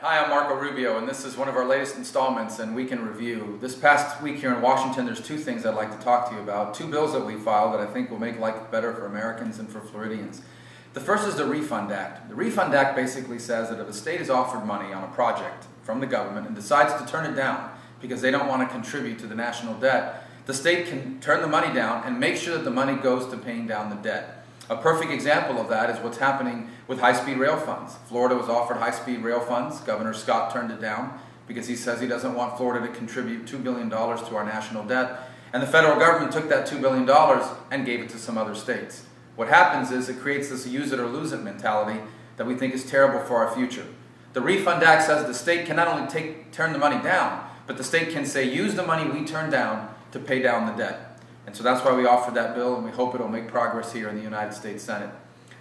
Hi, I'm Marco Rubio, and this is one of our latest installments in Week in Review. This past week here in Washington, there's two things I'd like to talk to you about. Two bills that we filed that I think will make life better for Americans and for Floridians. The first is the REFUND Act. The REFUND Act basically says that if a state is offered money on a project from the government and decides to turn it down because they don't want to contribute to the national debt, the state can turn the money down and make sure that the money goes to paying down the debt. A perfect example of that is what's happening with high-speed rail funds. Florida was offered high-speed rail funds. Governor Scott turned it down because he says he doesn't want Florida to contribute $2 billion to our national debt. And the federal government took that $2 billion and gave it to some other states. What happens is it creates this use it or lose it mentality that we think is terrible for our future. The REFUND Act says the state can not only turn the money down, but the state can say, use the money we turned down to pay down the debt. And so that's why we offered that bill, and we hope it'll make progress here in the United States Senate.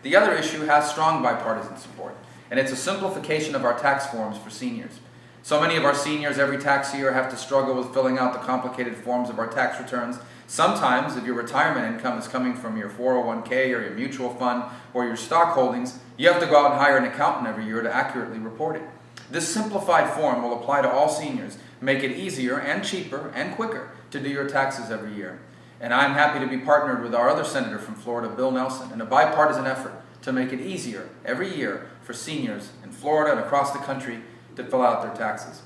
The other issue has strong bipartisan support, and it's a simplification of our tax forms for seniors. So many of our seniors every tax year have to struggle with filling out the complicated forms of our tax returns. Sometimes, if your retirement income is coming from your 401k or your mutual fund or your stock holdings, you have to go out and hire an accountant every year to accurately report it. This simplified form will apply to all seniors, make it easier and cheaper and quicker to do your taxes every year. And I'm happy to be partnered with our other senator from Florida, Bill Nelson, in a bipartisan effort to make it easier every year for seniors in Florida and across the country to fill out their taxes.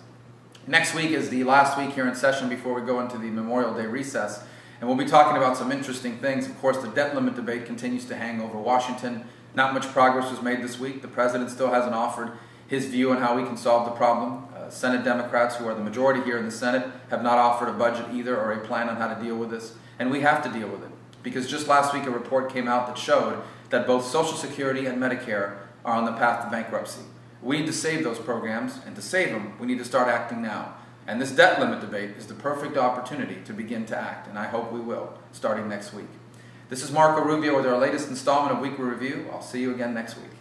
Next week is the last week here in session before we go into the Memorial Day recess, and we'll be talking about some interesting things. Of course, the debt limit debate continues to hang over Washington. Not much progress was made this week. The president still hasn't offered his view on how we can solve the problem. Senate Democrats, who are the majority here in the Senate, have not offered a budget either or a plan on how to deal with this. And we have to deal with it, because just last week a report came out that showed that both Social Security and Medicare are on the path to bankruptcy. We need to save those programs, and to save them, we need to start acting now. And this debt limit debate is the perfect opportunity to begin to act, and I hope we will, starting next week. This is Marco Rubio with our latest installment of Weekly Review. I'll see you again next week.